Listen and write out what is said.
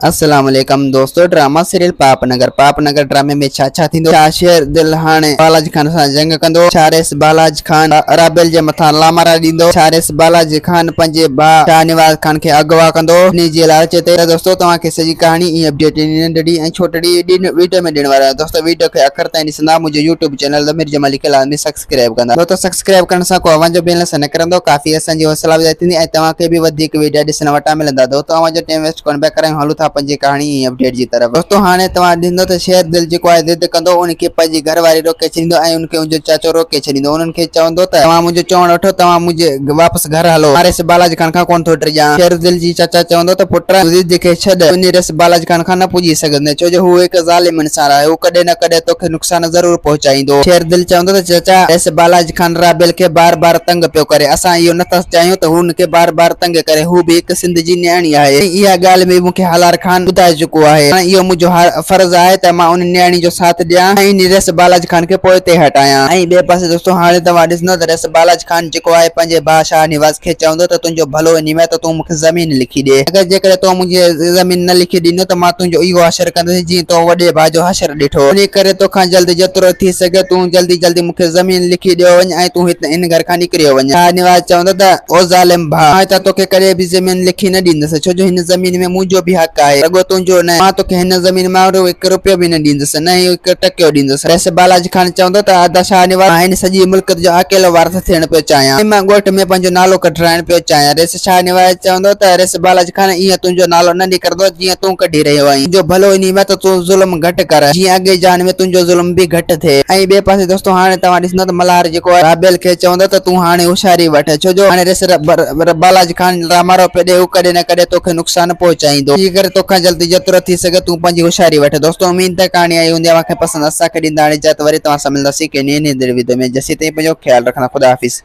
अस्सलाम वालेकुम दोस्तों। ड्रामा सीरियल पापनगर ड्रामे में छा थींदो। शेर दिल हाणे बालाजी खान सां जंग कंदो। रेस बालाजी खान राबेल जे मथां लामारा ॾींदो। रेस बालाजी खान पंहिंजे भाउ शाहनवाज खान खे अगवा कंदो इन जे लालच ते। दोस्तों तव्हांखे सॼी कहानी ईअं अपडेट नंढड़ी ऐं छोटड़ी वीडियो में ॾियण वारा आहियूं। दोस्तों वीडियो खे आख़िर ताईं ॾिसंदा। मुंहिंजो यूट्यूब चैनल ज़मीर जमाली खे लाज़मी सब्सक्राइब कंदा। दोस्तों सब्सक्राइब करण सां को अवांजो बैलेंस न करंदो, काफ़ी असांजी हौसला अफ़ज़ाई थींदी ऐं तव्हांखे बि वधीक वीडियो ॾिसण वटां मिलंदा। दोस्तों अवांजो टाइम वेस्ट कोन पिया करियूं, हलूं था पंहिंजी कहानी अपडेट जी तरफ। दोस्तों हाणे तव्हां ॾिसंदो त शेर दिल जेको आहे ज़िद कंदो, उनखे पंहिंजी घरवारी रोके छॾींदो ऐं उनखे उनजो चाचो रोके छॾींदो। उन्हनि खे चवंदो त तव्हां मुंहिंजो चवण वठो, तव्हां मुंहिंजे वापसि घर हलो। रेस बालाजी खान खां कोन थो टिरियां। शेर दिल जी चाचा चवंदो त पुट ज़िद खे छॾ, उन रेस बालाजी खान खां न पुॼी सघंदे, छो जो हू हिकु ज़ालिम इंसान आहे। हू कॾहिं न कॾहिं तोखे नुक़सान ज़रूर पहुचाईंदो। शेर दिल चवंदो त चाचा रेस बालाजी खान राबेल खे बार बार तंग पियो करे, असां इहो नथा चाहियूं त हुनखे बार बार तंग करे। हू बि हिकु सिंध जी न्याणी आहे। इहा ॻाल्हि बि मूंखे हलार खान ॿुधाए चुको आहे। इहो मुंहिंजो फर्ज़ आहे त मां उन न्याणी जो साथ ॾियां ऐं रेस बालाजी खान खे पोइ ते हटायां। ऐं ॿिए पासे दोस्तों हाणे तव्हां ॾिसंदो त रेस बालाजी खान जेको आहे पंहिंजे भाउ शाहनवाज खे चवंदो त तुंहिंजो भलो इन में त तूं मूंखे ज़मीन लिखी ॾे। अगरि जेकॾहिं तूं मुंहिंजे ज़मीन न लिखी ॾींदो त मां तुंहिंजो इहो हशर कंदुसि जीअं तो वॾे भाउ जो हशर ॾिठो। इन करे तोखां जल्दी जेतिरो थी सघे तूं जल्दी मूंखे ज़मीन लिखी ॾियो वञ ऐं तूं इन घर खां निकिरी वञ। शाहनवाज चवंदो त ओ ज़ालिम भाउ, मां त तोखे कॾहिं बि ज़मीन लिखी न ॾींदुसि, छो जो हिन ज़मीन में मुंहिंजो बि हक़ आहे, रुॻो तुंहिंजो न। मां तोखे हिन ज़मीन मां हिकु रुपयो बि न ॾींदुसि, न हिकु टकियो ॾींदुसि। रेस बालाजी खान चवंदो त आदा शाहनवाज, मां हिन सॼी मुल्क जो अकेलो वारस थियण पियो चाहियां, मां ॻोठ में पंहिंजो नालो कढाइण पियो चाहियां। रेस शाहनवाज चवंदो त रेस बालाजी खान ईअं तुंहिंजो नालो न निकिरंदो जीअं तूं कढी रहियो आहीं। तुंहिंजो भलो इन में त तूं ज़ुल्म घटि कर, जीअं अॻे जान में तुंहिंजो ज़ुल्म बि घटि थिए। ऐं ॿिए पासे दोस्तों हाणे तव्हां ॾिसंदो त मल्हार जेको आहे राबेल खे चवंदो त तूं हाणे होशियारी वठ, छो जो हाणे रेस बालाजी खान रामारो पियो ॾे, हू कॾहिं न कॾहिं तोखे नुक़सान पहुचाईंदो। इन करे तोखां जल्दी जेतिरो थी सघे तूं पंहिंजी होशियारी वठ। दोस्तों उम्मीद है कहानी आई हूंदी, तव्हांखे पसंदि। असांखे ॾींदा हाणे इजाज़त, वरी तव्हां सां मिलंदासीं कंहिं नई वीडियो में। जेसीं ताईं पंहिंजो ख्यालु रखना। खुदा हाफ़िज़।